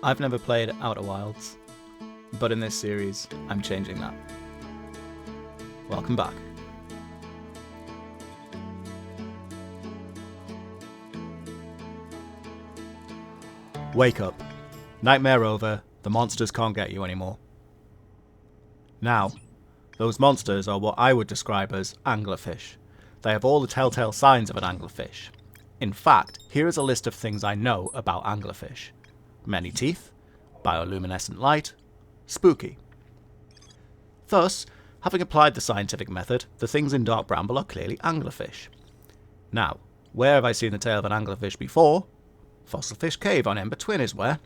I've never played Outer Wilds, but in this series, I'm changing that. Welcome back. Wake up. Nightmare over, the monsters can't get you anymore. Now, those monsters are what I would describe as anglerfish. They have all the telltale signs of an anglerfish. In fact, here is a list of things I know about anglerfish. Many teeth, bioluminescent light, spooky. Thus, having applied the scientific method, the things in Dark Bramble are clearly anglerfish. Now, where have I seen the tail of an anglerfish before? Fossilfish Cave on Ember Twin is where.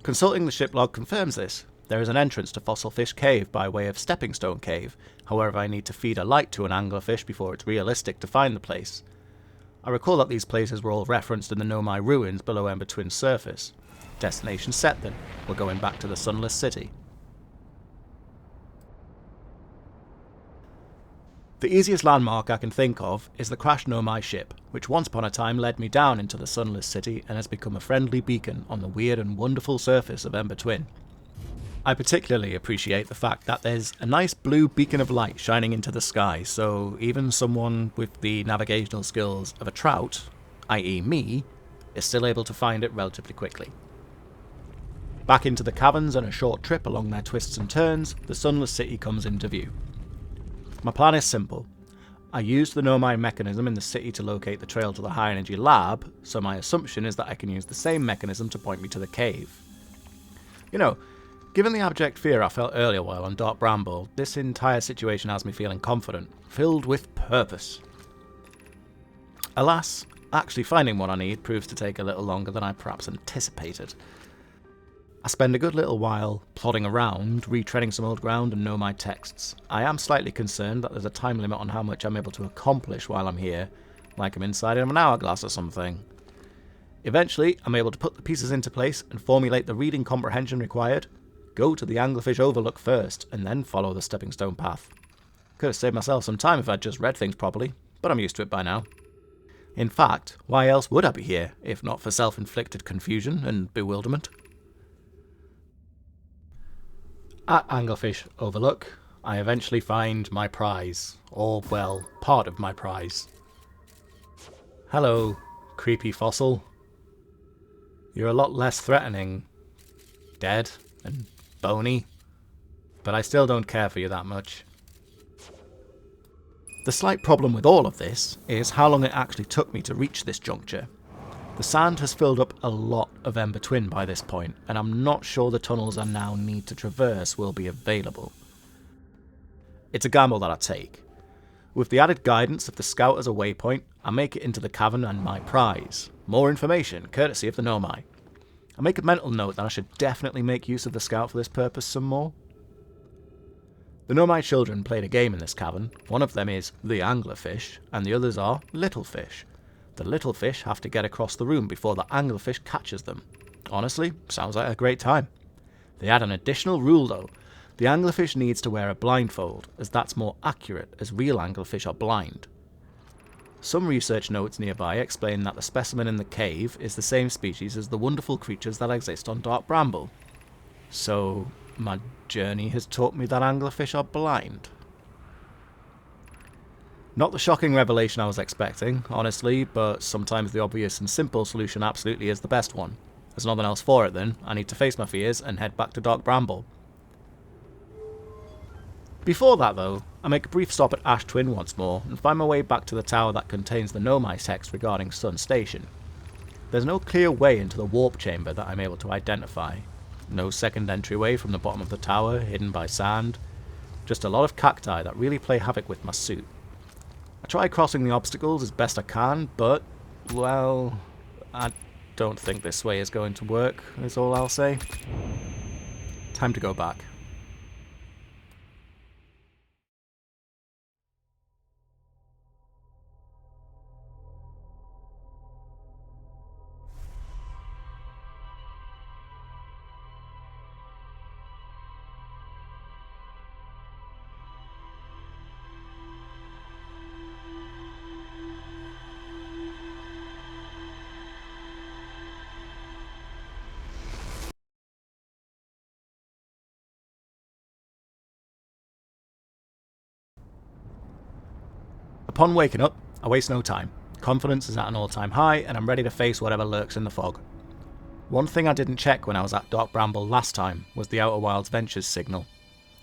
Consulting the ship log confirms this. There is an entrance to Fossilfish Cave by way of Stepping Stone Cave, however I need to feed a light to an anglerfish before it's realistic to find the place. I recall that these places were all referenced in the Nomai ruins below Ember Twin's surface. Destination set then, we're going back to the Sunless City. The easiest landmark I can think of is the crashed Nomai ship, which once upon a time led me down into the Sunless City and has become a friendly beacon on the weird and wonderful surface of Ember Twin. I particularly appreciate the fact that there's a nice blue beacon of light shining into the sky, so even someone with the navigational skills of a trout, i.e. me, is still able to find it relatively quickly. Back into the caverns and a short trip along their twists and turns, the Sunless City comes into view. My plan is simple. I used the Nomai mechanism in the city to locate the trail to the high energy lab, so my assumption is that I can use the same mechanism to point me to the cave. You know, given the abject fear I felt earlier while on Dark Bramble, this entire situation has me feeling confident, filled with purpose. Alas, actually finding what I need proves to take a little longer than I perhaps anticipated. I spend a good little while plodding around, retreading some old ground and know my texts. I am slightly concerned that there's a time limit on how much I'm able to accomplish while I'm here, like I'm inside of an hourglass or something. Eventually, I'm able to put the pieces into place and formulate the reading comprehension required, go to the anglerfish overlook first, and then follow the stepping stone path. Could have saved myself some time if I'd just read things properly, but I'm used to it by now. In fact, why else would I be here, if not for self-inflicted confusion and bewilderment? At Anglerfish Overlook, I eventually find my prize, or, well, part of my prize. Hello, creepy fossil. You're a lot less threatening, dead and bony, but I still don't care for you that much. The slight problem with all of this is how long it actually took me to reach this juncture. The sand has filled up a lot of Ember Twin by this point, and I'm not sure the tunnels I now need to traverse will be available. It's a gamble that I take. With the added guidance of the scout as a waypoint, I make it into the cavern and my prize. More information, courtesy of the Nomai. I make a mental note that I should definitely make use of the scout for this purpose some more. The Nomai children played a game in this cavern. One of them is the anglerfish, and the others are little fish. The little fish have to get across the room before the anglerfish catches them. Honestly, sounds like a great time. They add an additional rule though. The anglerfish needs to wear a blindfold, as that's more accurate, as real anglerfish are blind. Some research notes nearby explain that the specimen in the cave is the same species as the wonderful creatures that exist on Dark Bramble. So, my journey has taught me that anglerfish are blind. Not the shocking revelation I was expecting, honestly, but sometimes the obvious and simple solution absolutely is the best one. There's nothing else for it then, I need to face my fears and head back to Dark Bramble. Before that though, I make a brief stop at Ash Twin once more and find my way back to the tower that contains the Nomai text regarding Sun Station. There's no clear way into the warp chamber that I'm able to identify. No second entryway from the bottom of the tower, hidden by sand. Just a lot of cacti that really play havoc with my suit. I try crossing the obstacles as best I can, but, well, I don't think this way is going to work, is all I'll say. Time to go back. Upon waking up, I waste no time. Confidence is at an all-time high, and I'm ready to face whatever lurks in the fog. One thing I didn't check when I was at Dark Bramble last time was the Outer Wilds Ventures signal.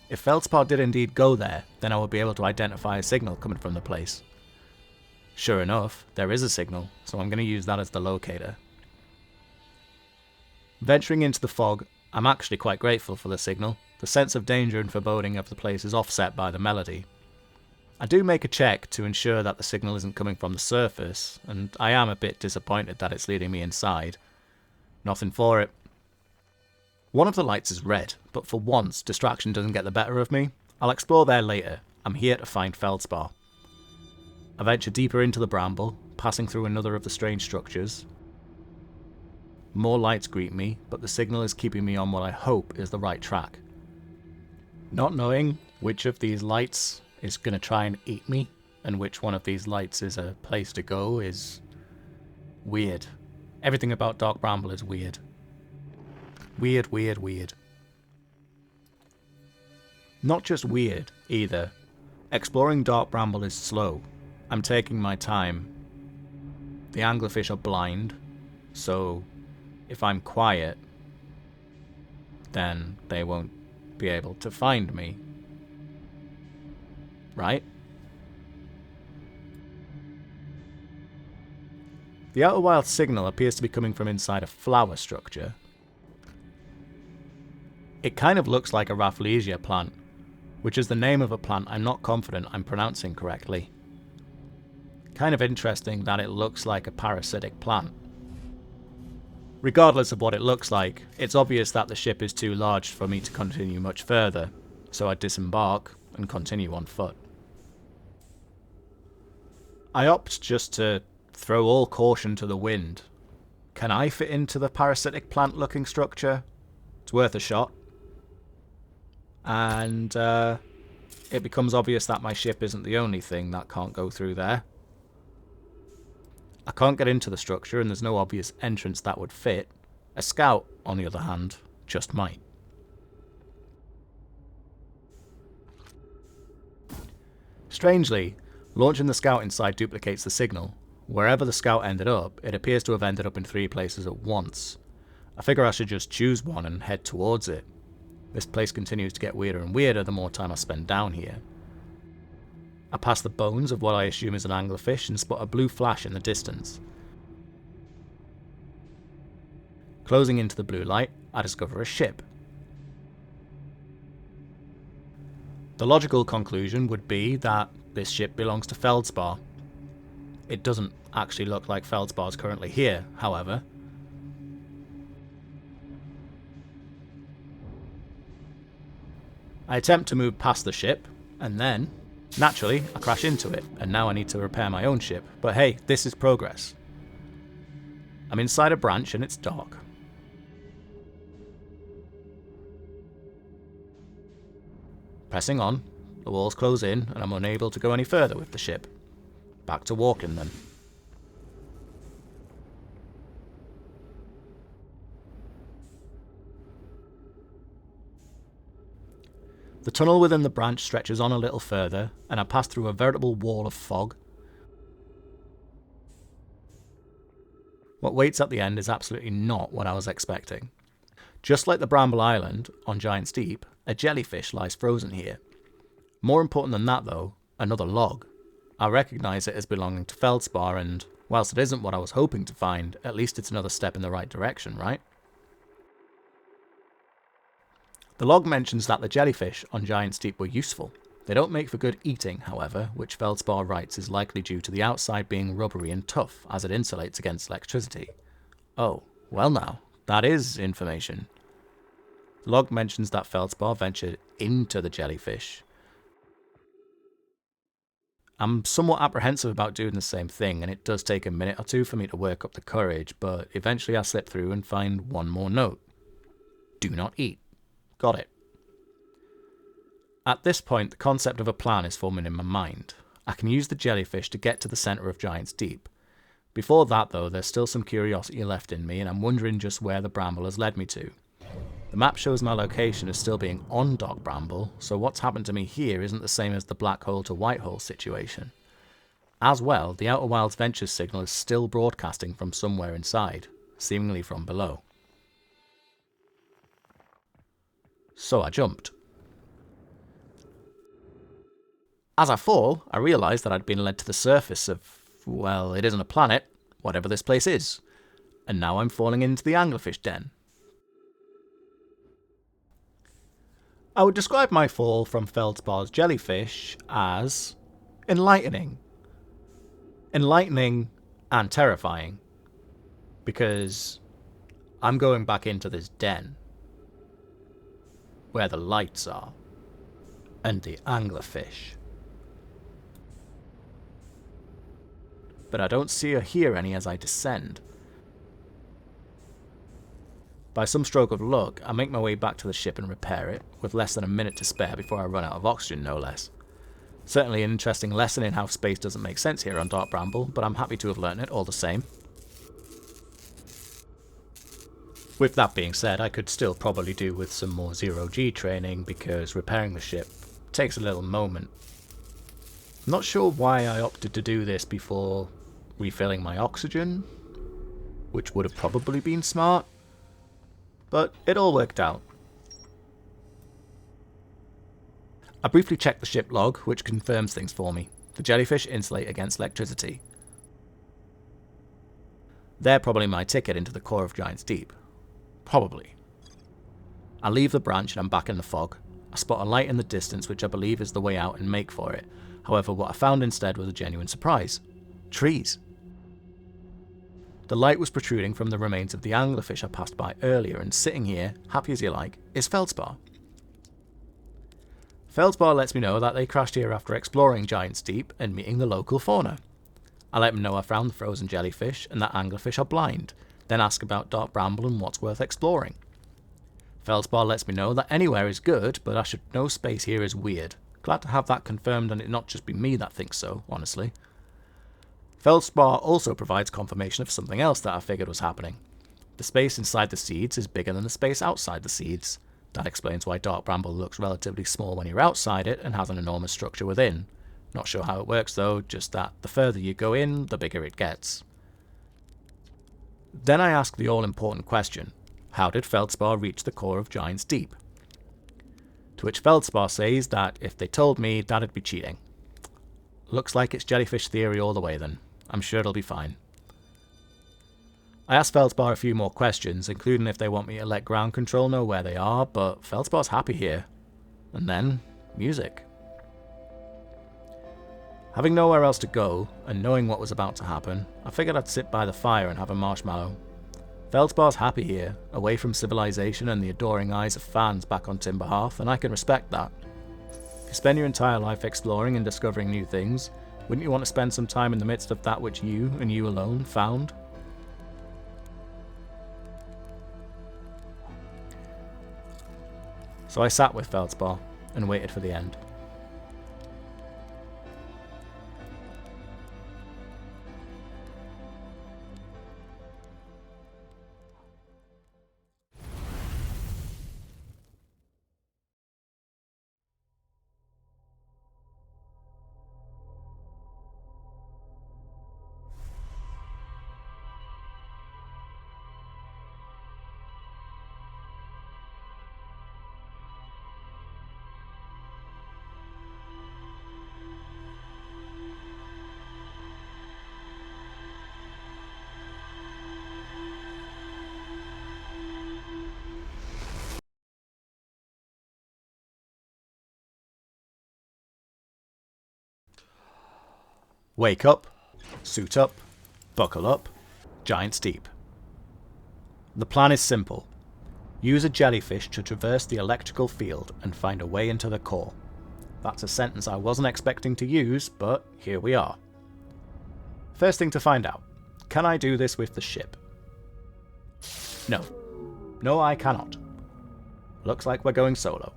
If Feldspar did indeed go there, then I would be able to identify a signal coming from the place. Sure enough, there is a signal, so I'm going to use that as the locator. Venturing into the fog, I'm actually quite grateful for the signal. The sense of danger and foreboding of the place is offset by the melody. I do make a check to ensure that the signal isn't coming from the surface, and I am a bit disappointed that it's leading me inside. Nothing for it. One of the lights is red, but for once distraction doesn't get the better of me. I'll explore there later. I'm here to find Feldspar. I venture deeper into the bramble, passing through another of the strange structures. More lights greet me, but the signal is keeping me on what I hope is the right track. Not knowing which of these lights is going to try and eat me, and which one of these lights is a place to go is weird. Everything about Dark Bramble is weird. Weird, weird, weird. Not just weird, either. Exploring Dark Bramble is slow. I'm taking my time. The anglerfish are blind, so if I'm quiet, then they won't be able to find me. Right? The Outer Wild signal appears to be coming from inside a flower structure. It kind of looks like a Rafflesia plant, which is the name of a plant I'm not confident I'm pronouncing correctly. Kind of interesting that it looks like a parasitic plant. Regardless of what it looks like, it's obvious that the ship is too large for me to continue much further, so I disembark and continue on foot. I opt just to throw all caution to the wind. Can I fit into the parasitic plant looking structure? It's worth a shot. And it becomes obvious that my ship isn't the only thing that can't go through there. I can't get into the structure and there's no obvious entrance that would fit. A scout, on the other hand, just might. Strangely, launching the scout inside duplicates the signal. Wherever the scout ended up, it appears to have ended up in 3 places at once. I figure I should just choose one and head towards it. This place continues to get weirder and weirder the more time I spend down here. I pass the bones of what I assume is an anglerfish and spot a blue flash in the distance. Closing into the blue light, I discover a ship. The logical conclusion would be that this ship belongs to Feldspar. It doesn't actually look like Feldspar is currently here, however. I attempt to move past the ship, and then, naturally, I crash into it, and now I need to repair my own ship. But hey, this is progress. I'm inside a branch and it's dark. Pressing on, the walls close in and I'm unable to go any further with the ship. Back to walking then. The tunnel within the branch stretches on a little further, and I pass through a veritable wall of fog. What waits at the end is absolutely not what I was expecting. Just like the Bramble Island on Giant's Deep, a jellyfish lies frozen here. More important than that though, another log. I recognise it as belonging to Feldspar, and whilst it isn't what I was hoping to find, at least it's another step in the right direction, right? The log mentions that the jellyfish on Giant's Deep were useful. They don't make for good eating, however, which Feldspar writes is likely due to the outside being rubbery and tough, as it insulates against electricity. Oh, well now, that is information. The log mentions that Feldspar ventured into the jellyfish. I'm somewhat apprehensive about doing the same thing, and it does take a minute or two for me to work up the courage, but eventually I slip through and find one more note. Do not eat. Got it. At this point, the concept of a plan is forming in my mind. I can use the jellyfish to get to the centre of Giant's Deep. Before that though, there's still some curiosity left in me, and I'm wondering just where the bramble has led me to. The map shows my location as still being on Dark Bramble, so what's happened to me here isn't the same as the black hole to white hole situation. As well, the Outer Wilds Ventures signal is still broadcasting from somewhere inside, seemingly from below. So I jumped. As I fall, I realised that I'd been led to the surface of, well, it isn't a planet, whatever this place is, and now I'm falling into the anglerfish den. I would describe my fall from Feldspar's jellyfish as enlightening. Enlightening and terrifying, because I'm going back into this den where the lights are and the anglerfish. But I don't see or hear any as I descend. By some stroke of luck, I make my way back to the ship and repair it, with less than a minute to spare before I run out of oxygen, no less. Certainly an interesting lesson in how space doesn't make sense here on Dark Bramble, but I'm happy to have learnt it all the same. With that being said, I could still probably do with some more zero-G training, because repairing the ship takes a little moment. I'm not sure why I opted to do this before refilling my oxygen, which would have probably been smart, but it all worked out. I briefly checked the ship log, which confirms things for me. The jellyfish insulate against electricity. They're probably my ticket into the core of Giant's Deep. Probably. I leave the branch and I'm back in the fog. I spot a light in the distance which I believe is the way out and make for it. However, what I found instead was a genuine surprise. Trees. The light was protruding from the remains of the anglerfish I passed by earlier, and sitting here, happy as you like, is Feldspar. Feldspar lets me know that they crashed here after exploring Giant's Deep and meeting the local fauna. I let them know I found the frozen jellyfish and that anglerfish are blind, then ask about Dark Bramble and what's worth exploring. Feldspar lets me know that anywhere is good, but I should know space here is weird. Glad to have that confirmed and it not just be me that thinks so, honestly. Feldspar also provides confirmation of something else that I figured was happening. The space inside the seeds is bigger than the space outside the seeds. That explains why Dark Bramble looks relatively small when you're outside it and has an enormous structure within. Not sure how it works though, just that the further you go in, the bigger it gets. Then I ask the all-important question, how did Feldspar reach the core of Giant's Deep? To which Feldspar says that if they told me, that'd be cheating. Looks like it's jellyfish theory all the way then. I'm sure it'll be fine. I asked Feldspar a few more questions, including if they want me to let ground control know where they are, but Feldspar's happy here. And then, music. Having nowhere else to go, and knowing what was about to happen, I figured I'd sit by the fire and have a marshmallow. Feldspar's happy here, away from civilization and the adoring eyes of fans back on Timberhearth, and I can respect that. If you spend your entire life exploring and discovering new things, wouldn't you want to spend some time in the midst of that which you, and you alone, found? So I sat with Feldspar and waited for the end. Wake up, suit up, buckle up, Giant's Deep. The plan is simple. Use a jellyfish to traverse the electrical field and find a way into the core. That's a sentence I wasn't expecting to use, but here we are. First thing to find out, can I do this with the ship? No. No, I cannot. Looks like we're going solo.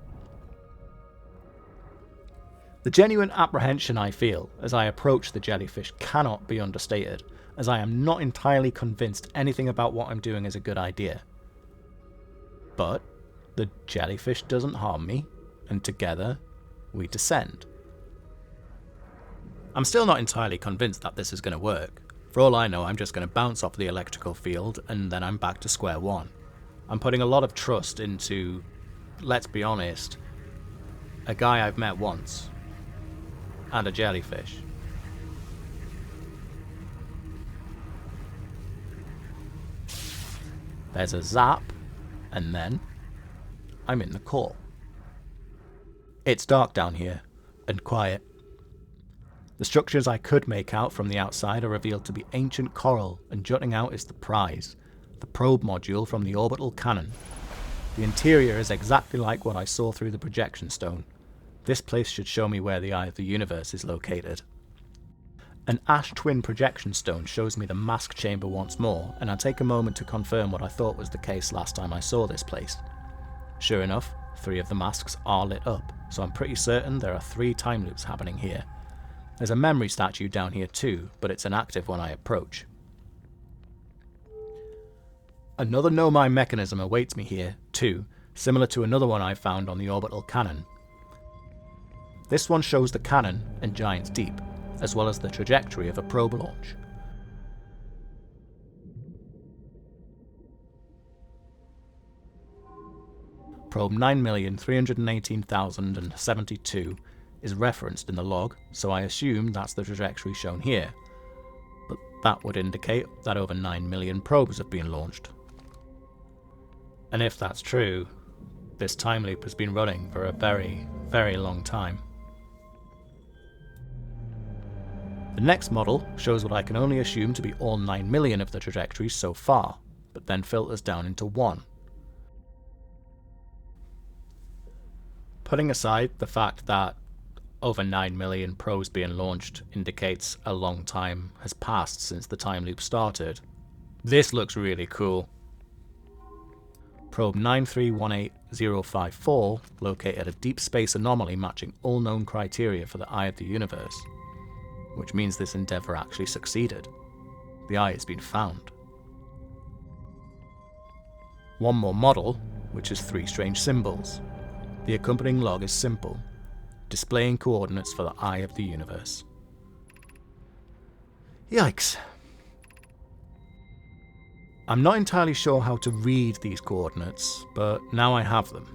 The genuine apprehension I feel as I approach the jellyfish cannot be understated, as I am not entirely convinced anything about what I'm doing is a good idea. But the jellyfish doesn't harm me, and together we descend. I'm still not entirely convinced that this is going to work. For all I know, I'm just going to bounce off the electrical field and then I'm back to square one. I'm putting a lot of trust into, let's be honest, a guy I've met once. And a jellyfish. There's a zap, and then I'm in the core. It's dark down here, and quiet. The structures I could make out from the outside are revealed to be ancient coral, and jutting out is the prize, the probe module from the orbital cannon. The interior is exactly like what I saw through the projection stone. This place should show me where the Eye of the Universe is located. An ash twin projection stone shows me the mask chamber once more, and I take a moment to confirm what I thought was the case last time I saw this place. Sure enough, 3 of the masks are lit up, so I'm pretty certain there are 3 time loops happening here. There's a memory statue down here too, but it's inactive when I approach. Another Nomai mechanism awaits me here, too, similar to another one I found on the orbital cannon. This one shows the cannon and Giant's Deep, as well as the trajectory of a probe launch. Probe 9,318,072 is referenced in the log, so I assume that's the trajectory shown here. But that would indicate that over 9 million probes have been launched. And if that's true, this time loop has been running for a very, very long time. The next model shows what I can only assume to be all 9 million of the trajectories so far, but then filters down into 1. Putting aside the fact that over 9 million probes being launched indicates a long time has passed since the time loop started, this looks really cool. Probe 9318054 located a deep space anomaly matching all known criteria for the Eye of the Universe, which means this endeavour actually succeeded. The eye has been found. One more model, which has 3 strange symbols. The accompanying log is simple, displaying coordinates for the Eye of the Universe. Yikes. I'm not entirely sure how to read these coordinates, but now I have them.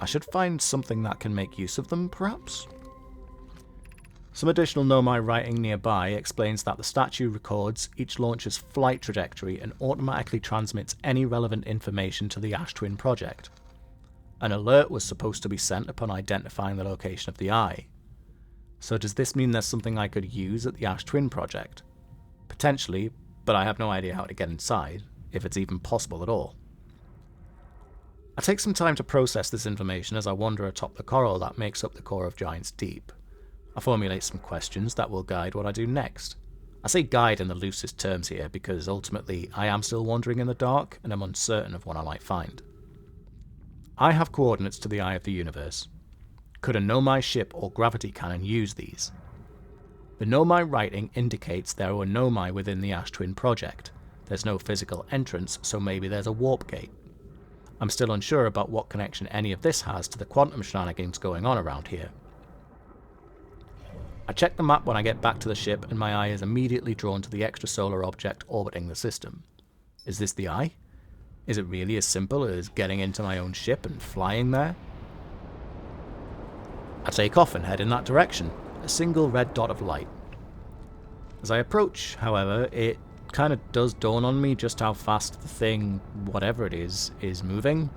I should find something that can make use of them, perhaps? Some additional Nomai writing nearby explains that the statue records each launcher's flight trajectory and automatically transmits any relevant information to the Ash Twin project. An alert was supposed to be sent upon identifying the location of the eye. So does this mean there's something I could use at the Ash Twin project? Potentially, but I have no idea how to get inside, if it's even possible at all. I take some time to process this information as I wander atop the coral that makes up the core of Giant's Deep. I formulate some questions that will guide what I do next. I say guide in the loosest terms here because ultimately I am still wandering in the dark and am uncertain of what I might find. I have coordinates to the Eye of the Universe. Could a Nomai ship or gravity cannon use these? The Nomai writing indicates there were Nomai within the Ash Twin project. There's no physical entrance, so maybe there's a warp gate. I'm still unsure about what connection any of this has to the quantum shenanigans going on around here. I check the map when I get back to the ship and my eye is immediately drawn to the extrasolar object orbiting the system. Is this the eye? Is it really as simple as getting into my own ship and flying there? I take off and head in that direction, a single red dot of light. As I approach, however, it kind of does dawn on me just how fast the thing, whatever it is moving,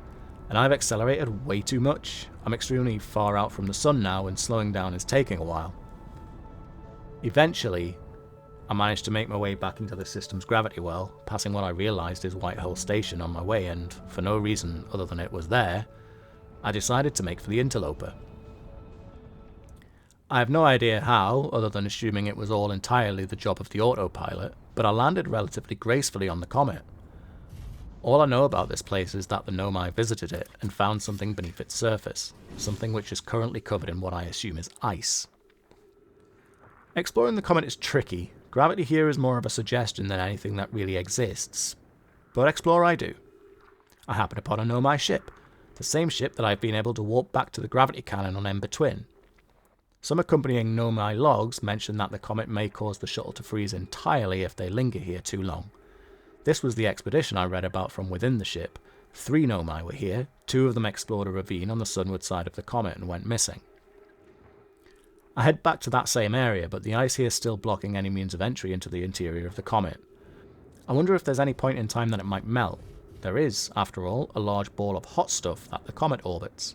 and I've accelerated way too much. I'm extremely far out from the sun now and slowing down is taking a while. Eventually, I managed to make my way back into the system's gravity well, passing what I realised is Whitehall Station on my way, and for no reason other than it was there, I decided to make for the interloper. I have no idea how, other than assuming it was all entirely the job of the autopilot, but I landed relatively gracefully on the comet. All I know about this place is that the Nomai visited it and found something beneath its surface, something which is currently covered in what I assume is ice. Exploring the comet is tricky. Gravity here is more of a suggestion than anything that really exists. But explore I do. I happen upon a Nomai ship, the same ship that I've been able to warp back to the gravity cannon on Ember Twin. Some accompanying Nomai logs mention that the comet may cause the shuttle to freeze entirely if they linger here too long. This was the expedition I read about from within the ship. 3 Nomai were here, 2 of them explored a ravine on the sunward side of the comet and went missing. I head back to that same area, but the ice here is still blocking any means of entry into the interior of the comet. I wonder if there's any point in time that it might melt. There is, after all, a large ball of hot stuff that the comet orbits.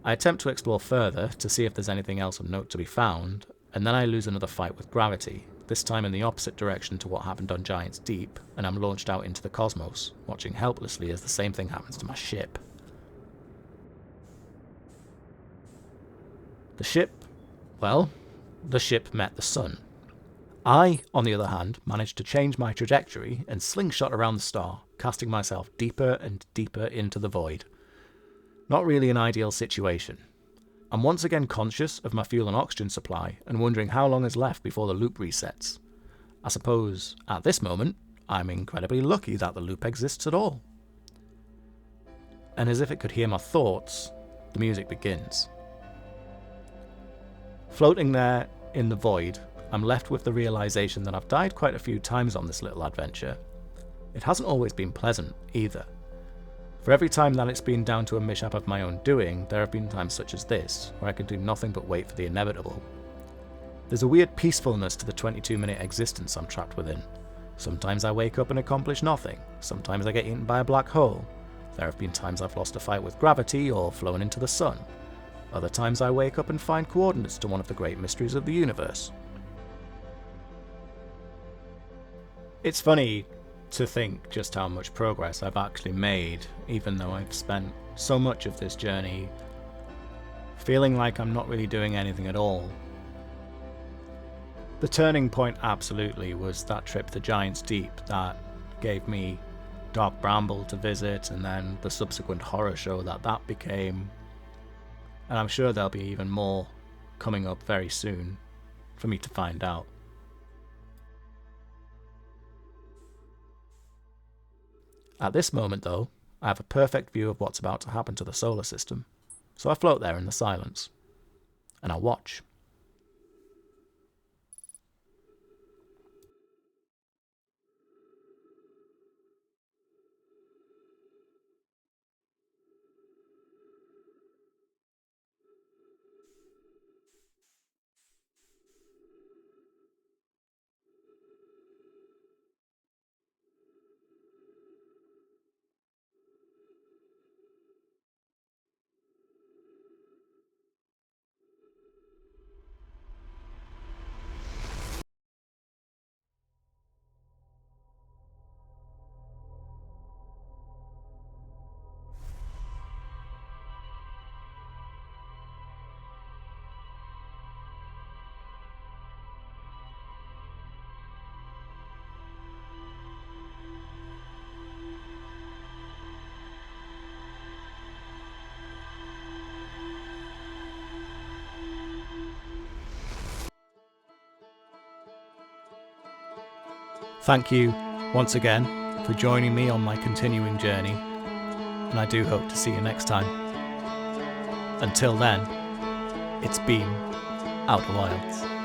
I attempt to explore further to see if there's anything else of note to be found, and then I lose another fight with gravity, this time in the opposite direction to what happened on Giant's Deep, and I'm launched out into the cosmos, watching helplessly as the same thing happens to my ship. The ship met the sun. I, on the other hand, managed to change my trajectory and slingshot around the star, casting myself deeper and deeper into the void. Not really an ideal situation. I'm once again conscious of my fuel and oxygen supply and wondering how long is left before the loop resets. I suppose, at this moment, I'm incredibly lucky that the loop exists at all. And as if it could hear my thoughts, the music begins. Floating there in the void, I'm left with the realization that I've died quite a few times on this little adventure. It hasn't always been pleasant, either. For every time that it's been down to a mishap of my own doing, there have been times such as this, where I can do nothing but wait for the inevitable. There's a weird peacefulness to the 22-minute existence I'm trapped within. Sometimes I wake up and accomplish nothing, sometimes I get eaten by a black hole. There have been times I've lost a fight with gravity or flown into the sun. Other times I wake up and find coordinates to one of the great mysteries of the universe. It's funny to think just how much progress I've actually made, even though I've spent so much of this journey feeling like I'm not really doing anything at all. The turning point absolutely was that trip to Giant's Deep that gave me Dark Bramble to visit, and then the subsequent horror show that became. And I'm sure there'll be even more coming up very soon for me to find out. At this moment, though, I have a perfect view of what's about to happen to the solar system, so I float there in the silence, and I watch. Thank you once again for joining me on my continuing journey, and I do hope to see you next time. Until then, it's been Outer Wilds.